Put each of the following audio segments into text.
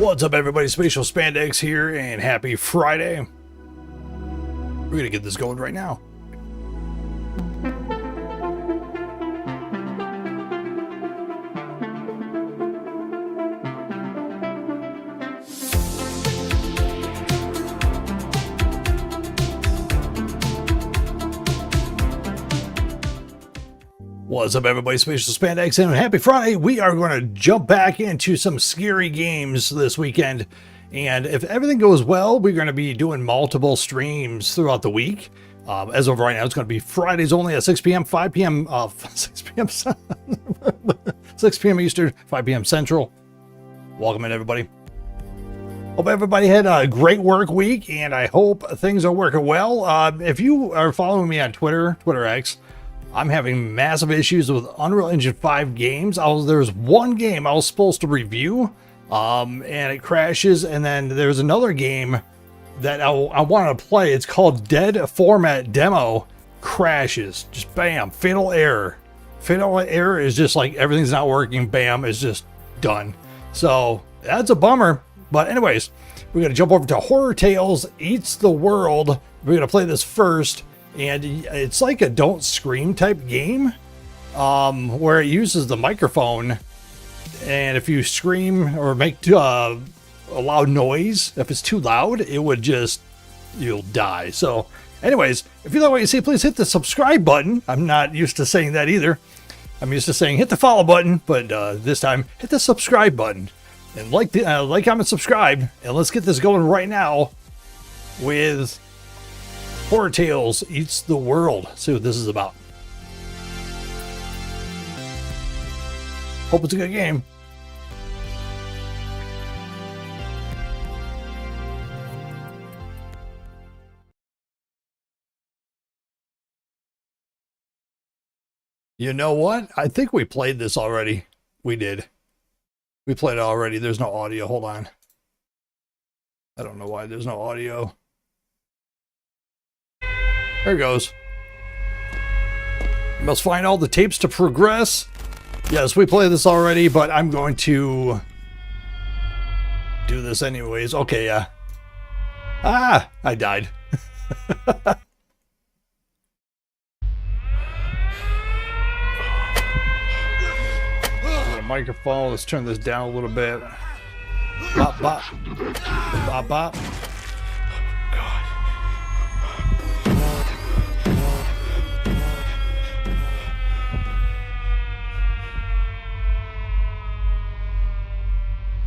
What's up, everybody? Spatial Spandex here, and happy Friday. We're gonna get this going right now. What's up, everybody? Spatial Spandex, and happy Friday. We are going to jump back into some scary games this weekend, and if everything goes well, we're going to be doing multiple streams throughout the week. As of right now, it's going to be Fridays only at 6 p.m., 5 p.m., 6 p.m. 6 p.m. Eastern, 5 p.m. Central. Welcome in, everybody. Hope everybody had a great work week, and I hope things are working well. If you are following me on Twitter X, I'm having massive issues with Unreal Engine 5 games. There's one game I was supposed to review, and it crashes. And then there's another game that I want to play. It's called Dead Format Demo. Crashes. Just bam. Fatal error. Fatal error is just like everything's not working. Bam. It's just done. So that's a bummer. But anyways, we're going to jump over to Horror Tales Eats the World. We're going to play this first. And it's like a don't scream type game, where it uses the microphone, and if you scream or make a loud noise, if it's too loud, it would you'll die. So anyways, if you like what you see, please hit the subscribe button. I'm not used to saying that either. I'm used to saying hit the follow button, but this time hit the subscribe button and like, comment, subscribe, and let's get this going right now with Horror Tales Eats the World. See what this is about. Hope it's a good game. You know what? I think we played this already. We did. We played it already. There's no audio. Hold on. I don't know why there's no audio. There it goes. Must find all the tapes to progress. Yes, we played this already, but I'm going to do this anyways. Okay, yeah. Ah, I died. The microphone. Let's turn this down a little bit. Bop, bop. Bop, bop.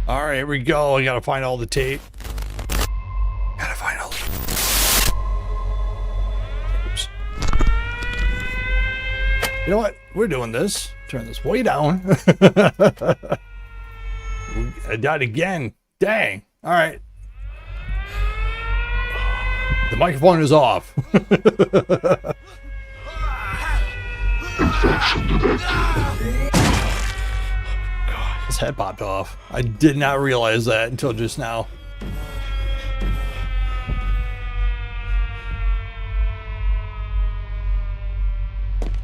All right, here we go. I gotta find all the tape. Gotta find all the tapes. You know what? We're doing this. Turn this way down. I died again. Dang. All right. The microphone is off. Infection detected. His head popped off. I did not realize that until just now.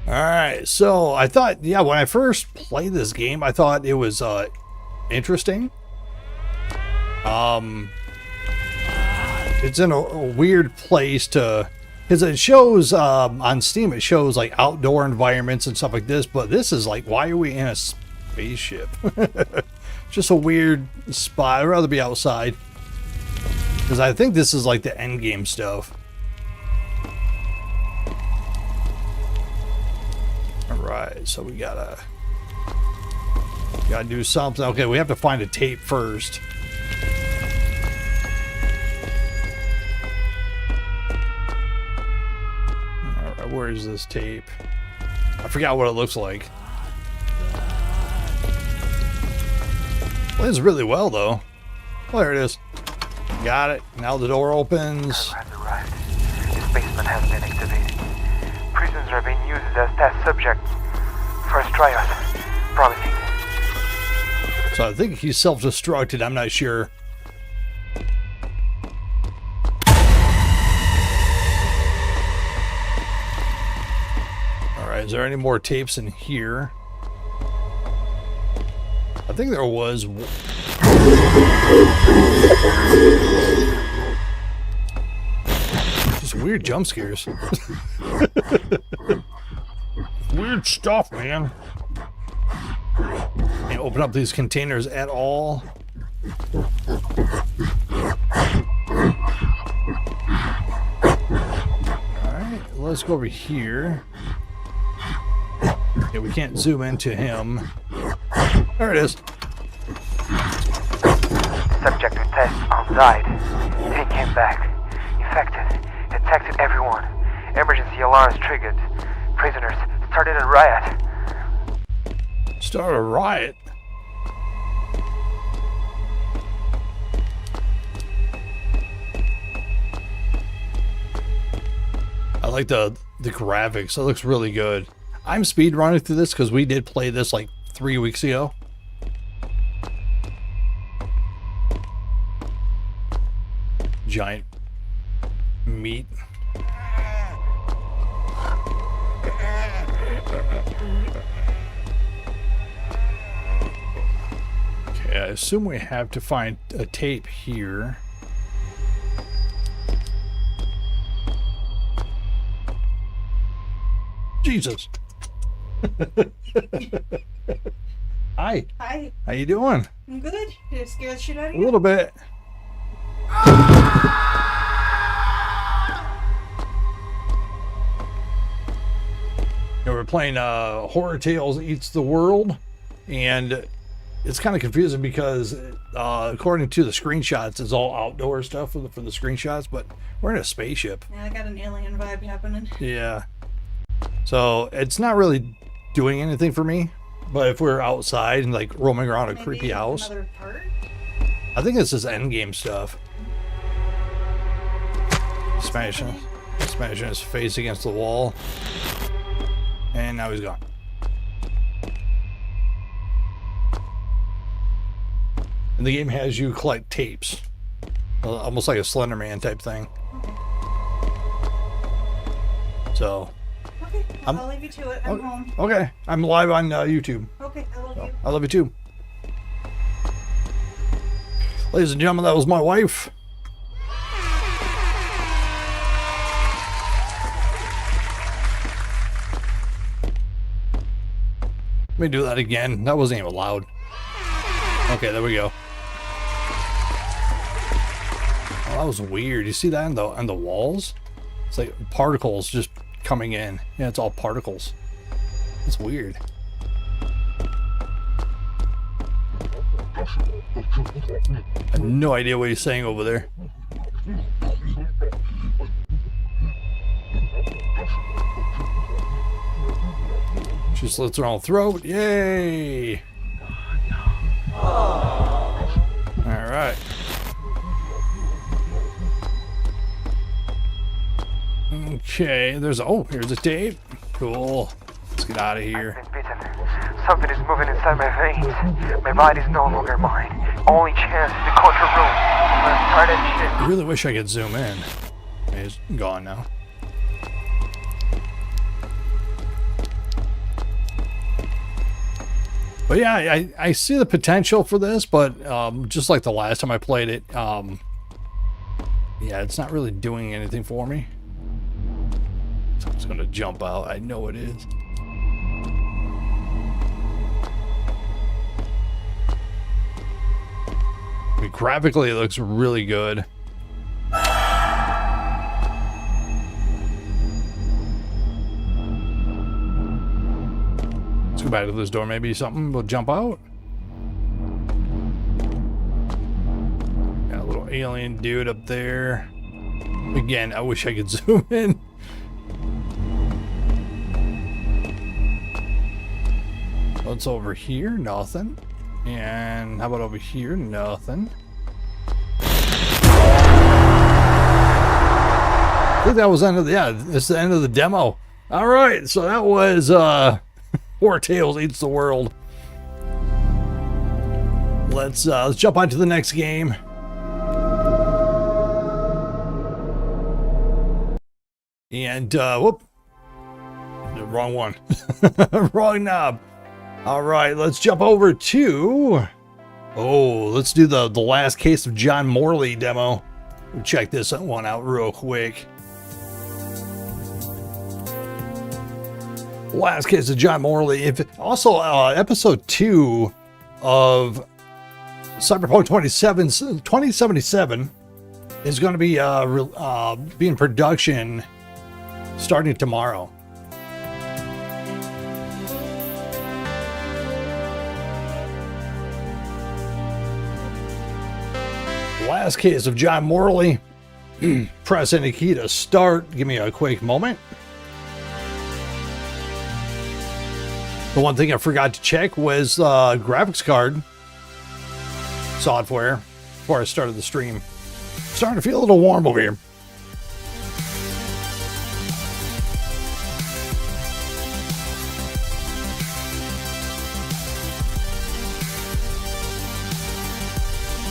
Alright, so I thought, yeah, when I first played this game, I thought it was interesting. It's in a weird place because it shows on Steam, it shows like outdoor environments and stuff like this, but this is like, why are we in a spaceship? Just a weird spot. I'd rather be outside, because I think this is like the end game stuff. All right, so we gotta do something. Okay, we have to find a tape first. All right, where is this tape? I forgot what it looks like. Plays really well, though. Well, there it is. Got it. Now the door opens. Has arrived. This basement has been activated. Prisoners are being used as test subjects. First trials. Promising. So I think he's self-destructed. I'm not sure. All right. Is there any more tapes in here? I think there was. Just weird jump scares. Weird stuff, man. Can't open up these containers at all. Alright, let's go over here. Yeah, we can't zoom into him. There it is. Subject to test outside. He came back. Infected. Detected everyone. Emergency alarms triggered. Prisoners started a riot. Start a riot? I like the graphics. It looks really good. I'm speed running through this because we did play this like 3 weeks ago. Giant meat. Okay, I assume we have to find a tape here. Jesus. Hi. Hi, How you doing? I'm good. Did it scare the shit out of A you? little bit. You know, we're playing Horror Tales Eats the World, and it's kind of confusing because according to the screenshots, it's all outdoor stuff for the screenshots, but we're in a spaceship. Yeah, I got an alien vibe happening. Yeah. So it's not really doing anything for me, but if we're outside and like roaming around a Maybe creepy house, Another part? I think this is end game stuff. Smashing his face against the wall. And now he's gone. And the game has you collect tapes. Almost like a Slender Man type thing. Okay. So, Okay, I'll leave you to it. I'm home. okay. I'm live on YouTube. Okay, I love you. I love you too. Ladies and gentlemen, that was my wife. Let me do that again. That wasn't even loud. Okay, there we go. Oh, that was weird. You see that on the walls? It's like particles just coming in. Yeah, it's all particles. It's weird. I have no idea what he's saying over there. She slits her own throat. Yay! Alright. Okay, here's a tape. Cool. Let's get out of here. I've been bitten. Something is moving inside my veins. My body's no longer mine. Only chance is the control room. I'm gonna start that shit. I really wish I could zoom in. He's gone now. But yeah, I see the potential for this, but just like the last time I played it, yeah, it's not really doing anything for me. So it's gonna jump out. I know it is. I mean, graphically, it looks really good. Let's go back to this door. Maybe something will jump out. Got a little alien dude up there. Again, I wish I could zoom in. What's over here? Nothing. And how about over here? Nothing. I think that was end of the, yeah, it's the end of the demo. All right, so that was Horror Tales Eats the World. Let's jump on to the next game. And whoop, the wrong one. Wrong knob. All right, let's jump over to Oh, let's do the last case of John Morley demo. We'll check this one out real quick. Last case of John Morley. Also, episode 2 of Cyberpunk 2077 is going to be in production starting tomorrow. Last case of John Morley. Press any key to start. Give me a quick moment. The one thing I forgot to check was graphics card software before I started the stream. Starting to feel a little warm over here.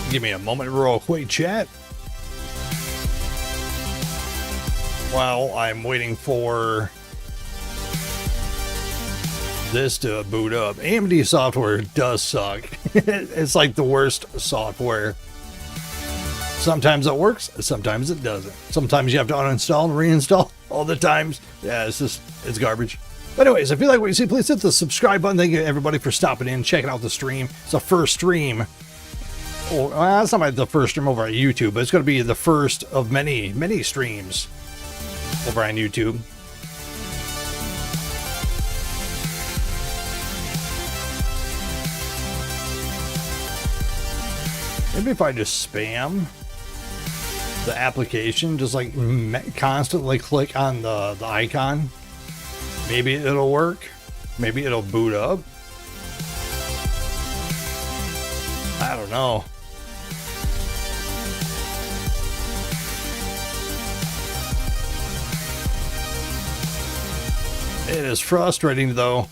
Give me a moment real quick, chat. While I'm waiting for this to boot up. AMD software does suck. It's like the worst software. Sometimes it works, sometimes it doesn't. Sometimes you have to uninstall and reinstall all the times. Yeah, it's garbage. But anyways, if you like what you see, please hit the subscribe button. Thank you everybody for stopping in, checking out the stream. It's the first stream. Well, it's not like the first stream over on YouTube, but it's going to be the first of many, many streams over on YouTube. Maybe if I just spam the application, just like constantly click on the icon, maybe it'll work. Maybe it'll boot up. I don't know. It is frustrating though.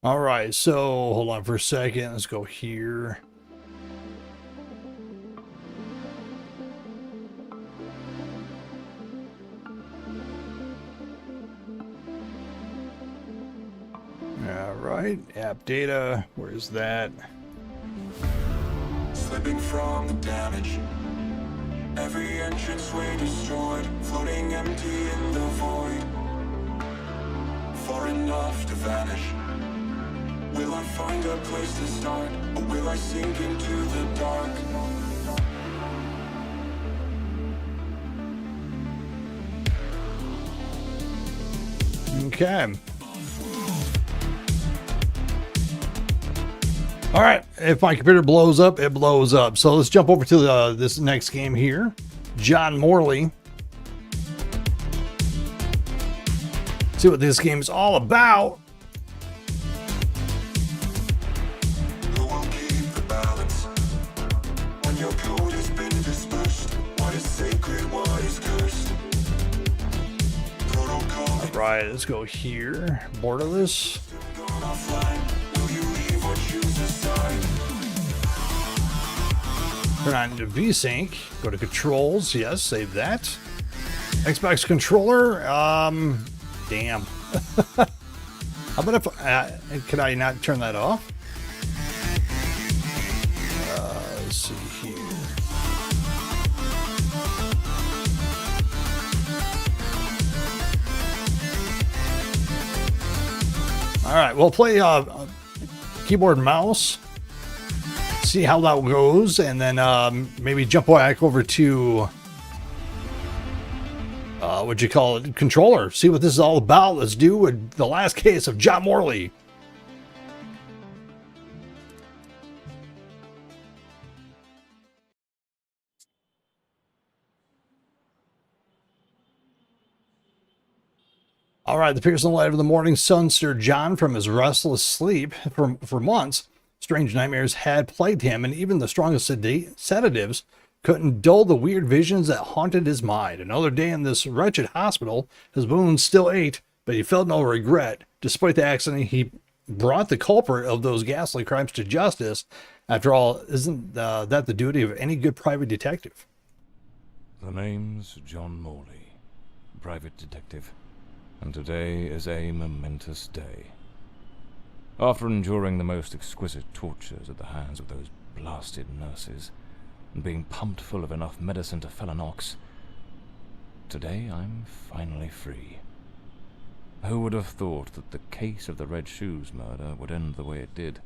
All right, so hold on for a second. Let's go here. All right, app data. Where's that? Slipping from the damage. Every entranceway destroyed, floating empty in the void. Far enough to vanish. Will I find a place to start, or will I sink into the dark? Okay. All right. If my computer blows up, it blows up. So let's jump over to this next game here. John Morley. See what this game is all about. Who will keep the balance? When your code has been dispersed, what is sacred, what is cursed? Protocol All right, let's go here. Borderless. gone offline. Will you leave or choose a side? Turn on to VSync. Go to controls. Yes, save that. Xbox controller. Damn. How about if can I not turn that off? Let's see here. All right, we'll play keyboard and mouse. See how that goes, and then maybe jump back over to what'd you call it, controller. See what this is all about. Let's do with the last case of John Morley. All right, the piercing light of the morning sun stirred John from his restless sleep. For months, strange nightmares had plagued him, and even the strongest sedatives couldn't dull the weird visions that haunted his mind. Another day in this wretched hospital, his wounds still ached, but he felt no regret. Despite the accident, he brought the culprit of those ghastly crimes to justice. After all, isn't that the duty of any good private detective? The name's John Morley, private detective, and today is a momentous day. After enduring the most exquisite tortures at the hands of those blasted nurses, and being pumped full of enough medicine to fell an ox, today I'm finally free. Who would have thought that the case of the Red Shoes murder would end the way it did?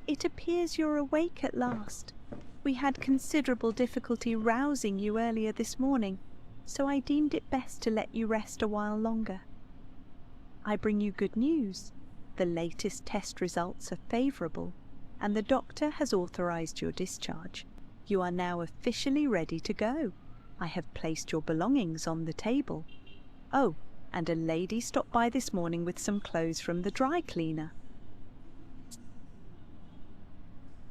It appears you're awake at last. We had considerable difficulty rousing you earlier this morning, so I deemed it best to let you rest a while longer. I bring you good news. The latest test results are favourable, and the doctor has authorised your discharge. You are now officially ready to go. I have placed your belongings on the table. Oh, and a lady stopped by this morning with some clothes from the dry cleaner.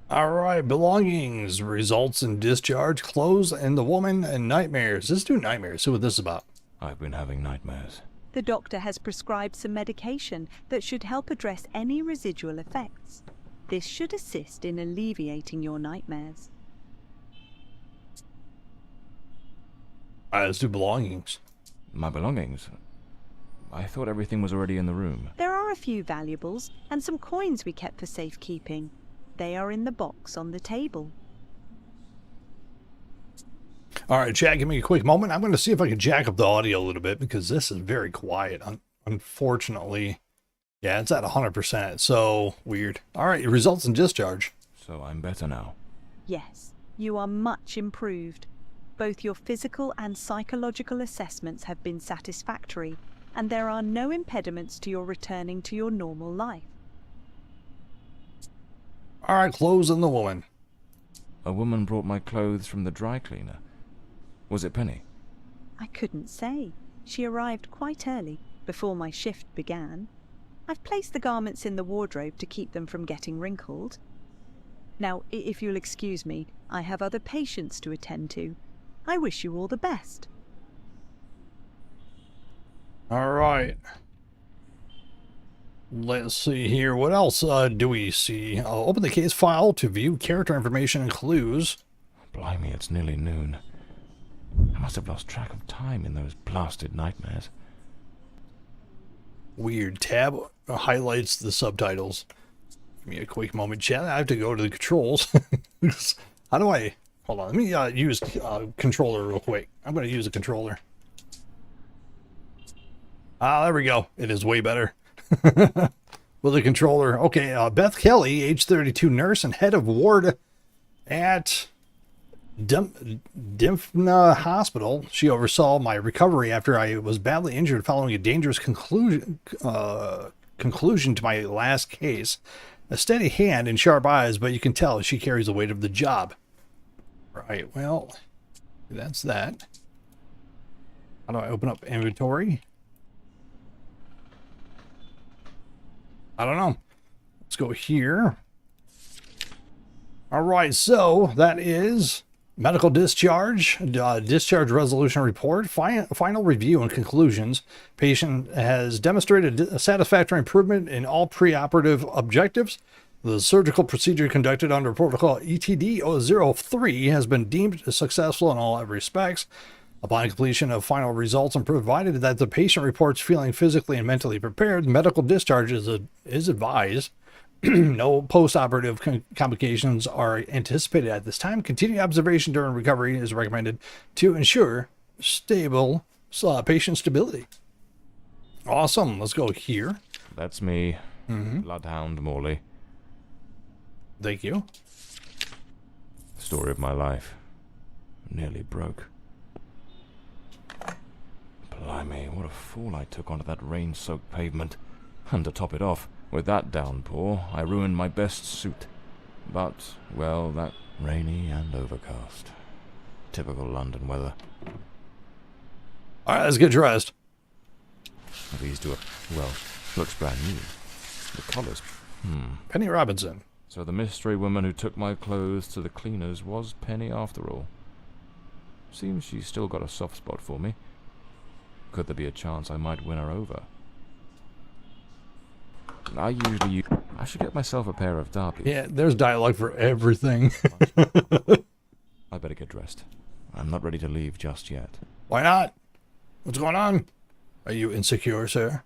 All right, belongings, results in discharge, clothes, and the woman, and nightmares. Let's do nightmares. See what this is about. I've been having nightmares. The doctor has prescribed some medication that should help address any residual effects. This should assist in alleviating your nightmares. All right, let's do belongings. My belongings? I thought everything was already in the room. There are a few valuables and some coins we kept for safekeeping. They are in the box on the table. All right, chat, give me a quick moment. I'm going to see if I can jack up the audio a little bit because this is very quiet, unfortunately. Yeah, it's at 100%, so weird. All right, results in discharge. So I'm better now. Yes, you are much improved. Both your physical and psychological assessments have been satisfactory, and there are no impediments to your returning to your normal life. All right, clothes and the woman. A woman brought my clothes from the dry cleaner. Was it Penny? I couldn't say. She arrived quite early, before my shift began. I've placed the garments in the wardrobe to keep them from getting wrinkled. Now, if you'll excuse me, I have other patients to attend to. I wish you all the best. All right. Let's see here. What else do we see? I'll open the case file to view character information and clues. Blimey, it's nearly noon. I must have lost track of time in those blasted nightmares. Weird. Tab highlights the subtitles. Give me a quick moment, chat. I have to go to the controls. How do I... Hold on. Let me use controller real quick. I'm going to use a controller. Ah, there we go. It is way better. With the controller. Okay, Beth Kelly, age 32, nurse and head of ward at Dimphna Hospital. She oversaw my recovery after I was badly injured following a dangerous conclusion to my last case. A steady hand and sharp eyes, but you can tell she carries the weight of the job. Right, well, that's that. How do I open up inventory? I don't know. Let's go here. All right, so that is medical discharge, discharge resolution report, final review and conclusions. Patient has demonstrated a satisfactory improvement in all preoperative objectives. The surgical procedure conducted under protocol ETD 03 has been deemed successful in all respects. Upon completion of final results and provided that the patient reports feeling physically and mentally prepared, medical discharge is advised. No post-operative complications are anticipated at this time. Continued observation during recovery is recommended to ensure stable patient stability. Awesome. Let's go here. That's me, Bloodhound Morley. Thank you. Story of my life. Nearly broke. Blimey, what a fall I took onto that rain-soaked pavement. And to top it off, with that downpour, I ruined my best suit. But, well, that rainy and overcast. Typical London weather. All right, let's get dressed. These do well, looks brand new. The colours, Penny Robinson. So the mystery woman who took my clothes to the cleaners was Penny after all. Seems she's still got a soft spot for me. Could there be a chance I might win her over? I should get myself a pair of derbies. Yeah, there's dialogue for everything. I better get dressed. I'm not ready to leave just yet. Why not? What's going on? Are you insecure, sir?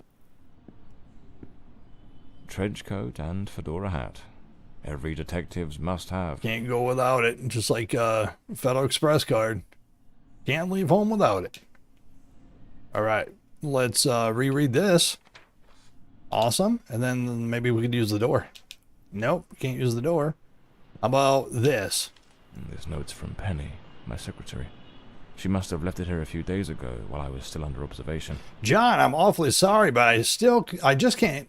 Trench coat and fedora hat. Every detective's must have. Can't go without it. Just like Federal Express card. Can't leave home without it. All right, let's reread this. Awesome. And then maybe we could use the door. Nope, can't use the door. How about this? This note's from Penny, my secretary. She must have left it here a few days ago while I was still under observation. John, I'm awfully sorry, but I just can't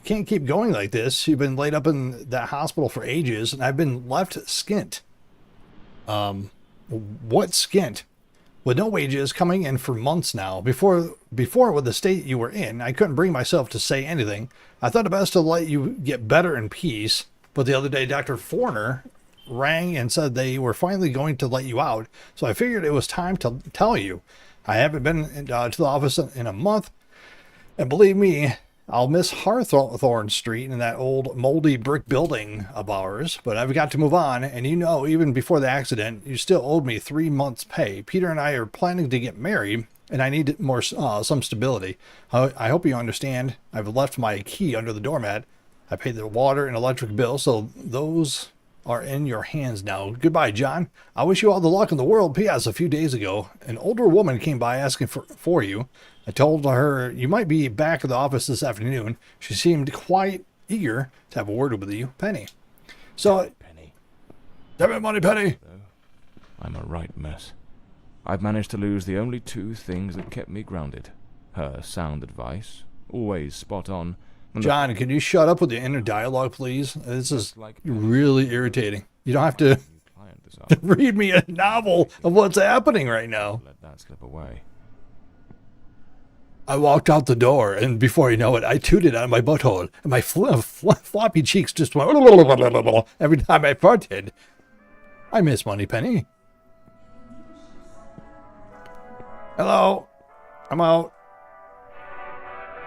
keep going like this. You've been laid up in that hospital for ages, and I've been left skint. What skint? With no wages coming in for months now. Before with the state you were in, I couldn't bring myself to say anything. I thought it best to let you get better in peace. But the other day, Dr. Forner rang and said they were finally going to let you out. So I figured it was time to tell you. I haven't been to the office in a month. And believe me, I'll miss Hawthorne Street and that old moldy brick building of ours, but I've got to move on. And you know, even before the accident, you still owed me 3 months' pay. Peter and I are planning to get married, and I need some stability. I hope you understand. I've left my key under the doormat. I paid the water and electric bill, so those are in your hands now. Goodbye, John. I wish you all the luck in the world. P.S. A few days ago, an older woman came by asking for you. I told her you might be back at the office this afternoon. She seemed quite eager to have a word with you, Penny. So, Penny. damn it, Money Penny. I'm a right mess. I've managed to lose the only 2 things that kept me grounded. Her sound advice, always spot on. And John, can you shut up with the inner dialogue, please? This is really irritating. You don't have to client this afternoon. read me a novel of what's happening right now. Let that slip away. I walked out the door, and before you know it, I tooted on my butthole, and my floppy cheeks just went every time I farted. I miss Money Penny. Hello. I'm out.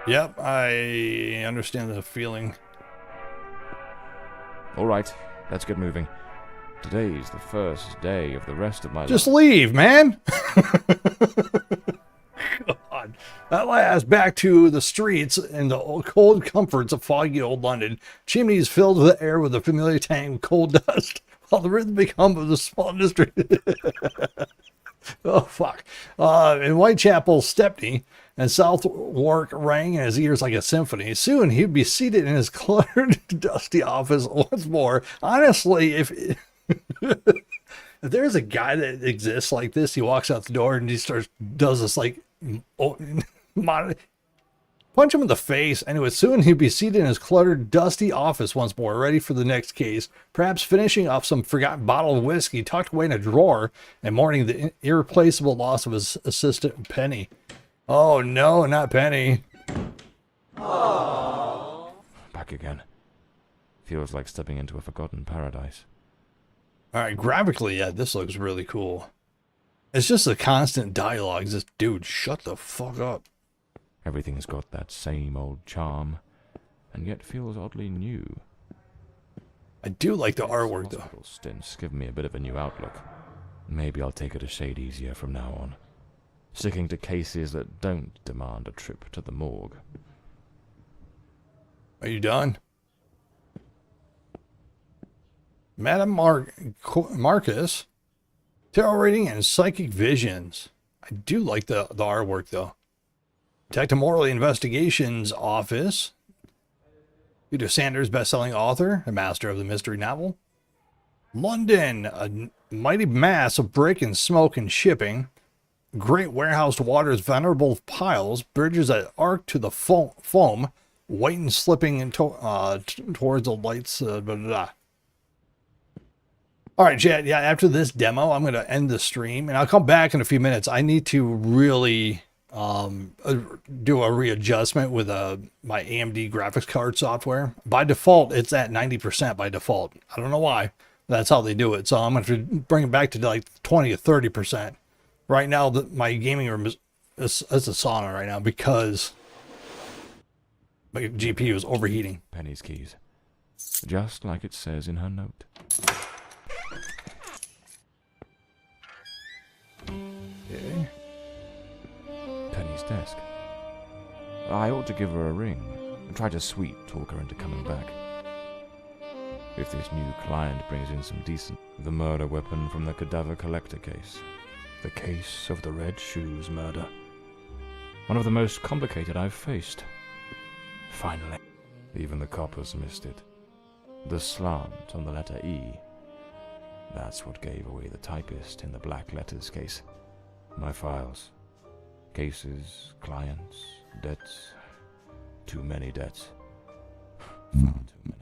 Yep, I understand the feeling. All right, let's get moving. Today's the first day of the rest of my life. Just leave, man. God. At last, back to the streets and the cold comforts of foggy old London. Chimneys filled the air with a familiar tang of coal dust, while the rhythmic hum of the small industry. Oh, fuck. In Whitechapel, Stepney and Southwark rang in his ears like a symphony. Soon he'd be seated in his cluttered, dusty office once more. Honestly, if there's a guy that exists like this, he walks out the door and he does this like, punch him in the face. Anyway, soon he'd be seated in his cluttered, dusty office once more, ready for the next case, perhaps finishing off some forgotten bottle of whiskey tucked away in a drawer and mourning the irreplaceable loss of his assistant, Penny. Oh, no, not Penny. Back again. Feels like stepping into a forgotten paradise. All right, graphically, yeah, this looks really cool. It's just the constant dialogue. It's just, dude, shut the fuck up. Everything's got that same old charm, and yet feels oddly new. I do like the artwork, though. Hospital stints give me a bit of a new outlook. Maybe I'll take it a shade easier from now on, sticking to cases that don't demand a trip to the morgue. Are you done? Madam Marcus, tarot reading and psychic visions. I do like the artwork, though. Detective Morley Investigations Office. Peter Sanders, best-selling author, a master of the mystery novel. London, a mighty mass of brick and smoke and shipping. Great warehoused waters, venerable piles, bridges that arc to the foam, white and slipping towards the lights. Blah, blah, blah. All right, chat. Yeah, after this demo, I'm going to end the stream, and I'll come back in a few minutes. I need to really do a readjustment with my AMD graphics card software. By default, it's at 90% by default. I don't know why. That's how they do it. So I'm going to bring it back to like 20 or 30%. Right now, my gaming room is a sauna right now because my GPU is overheating. Penny's keys. Just like it says in her note. Okay. Penny's desk. I ought to give her a ring and try to sweet talk her into coming back. If this new client brings in some decent... The murder weapon from the cadaver collector case. The case of the Red Shoes murder. One of the most complicated I've faced. Finally. Even the coppers missed it. The slant on the letter E. That's what gave away the typist in the black letters case. My files. Cases, clients, debts. Too many debts. Far too many.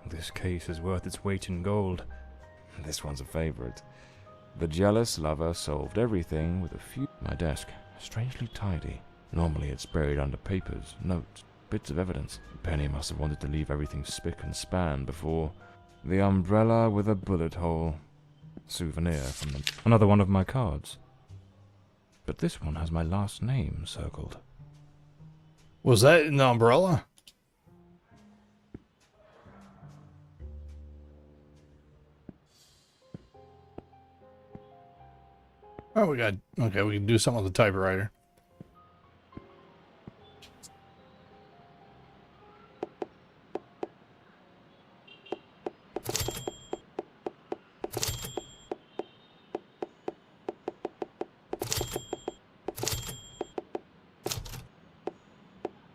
This case is worth its weight in gold. This one's a favorite. The jealous lover solved everything with a few... My desk, strangely tidy. Normally it's buried under papers, notes, bits of evidence. Penny must have wanted to leave everything spick and span before... The umbrella with a bullet hole. Souvenir from them. Another one of my cards. But this one has my last name circled. Was that in the umbrella? Oh, we got... Okay, we can do something with the typewriter.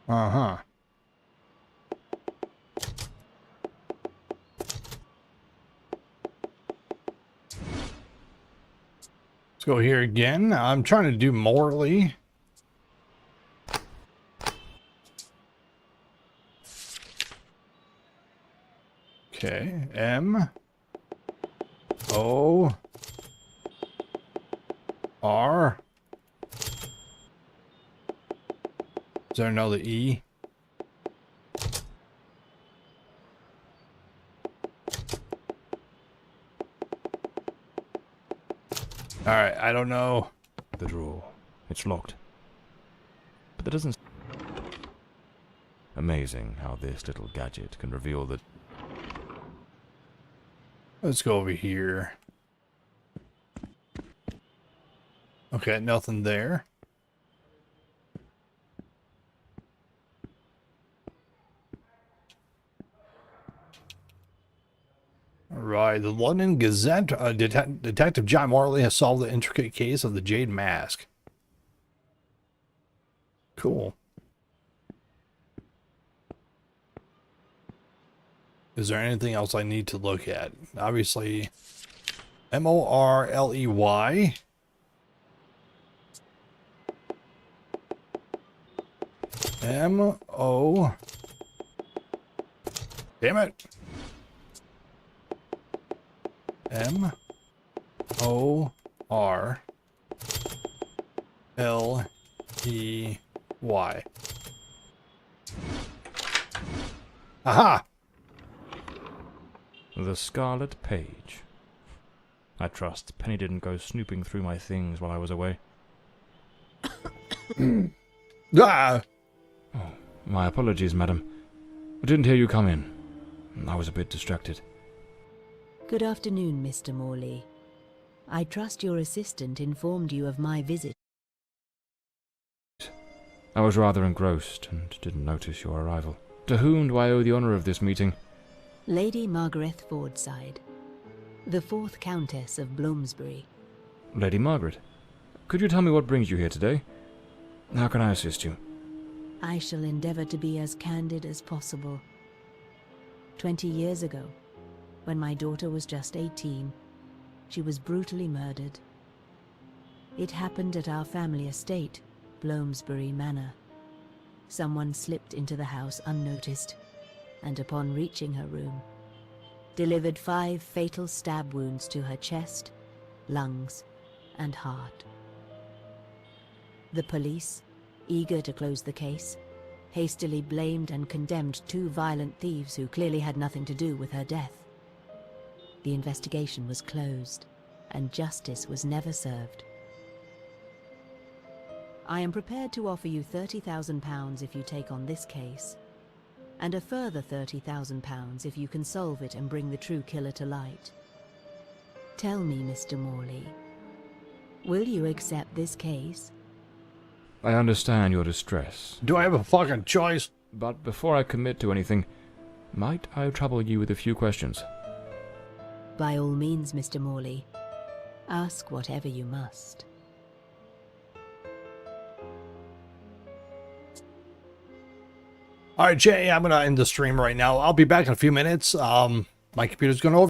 Uh-huh. Let's go here again. I'm trying to do morally. Okay. M. O. R. Is there another E? Alright, I don't know. The drawer. It's locked. But that doesn't... Amazing how this little gadget can reveal the... Let's go over here. Okay, nothing there. Right, the London Gazette, Detective John Morley has solved the intricate case of the Jade Mask. Cool. Is there anything else I need to look at? Obviously, Morley. M-O... Damn it. M-O-R-L-E-Y. Aha! The Scarlet Page. I trust Penny didn't go snooping through my things while I was away. Ah! Oh, my apologies, madam. I didn't hear you come in. I was a bit distracted. Good afternoon, Mr. Morley. I trust your assistant informed you of my visit. I was rather engrossed and didn't notice your arrival. To whom do I owe the honor of this meeting? Lady Margaret Fordside, the 4th Countess of Bloomsbury. Lady Margaret, could you tell me what brings you here today? How can I assist you? I shall endeavor to be as candid as possible. 20 years ago, when my daughter was just 18, she was brutally murdered. It happened at our family estate, Bloomsbury Manor. Someone slipped into the house unnoticed, and upon reaching her room, delivered 5 fatal stab wounds to her chest, lungs, and heart. The police, eager to close the case, hastily blamed and condemned 2 violent thieves who clearly had nothing to do with her death. The investigation was closed, and justice was never served. I am prepared to offer you £30,000 if you take on this case, and a further £30,000 if you can solve it and bring the true killer to light. Tell me, Mr. Morley, will you accept this case? I understand your distress, Do I have a fucking choice? but before I commit to anything, might I trouble you with a few questions? By all means, Mr. Morley. Ask whatever you must. All right, Jay, I'm going to end the stream right now. I'll be back in a few minutes. My computer's going to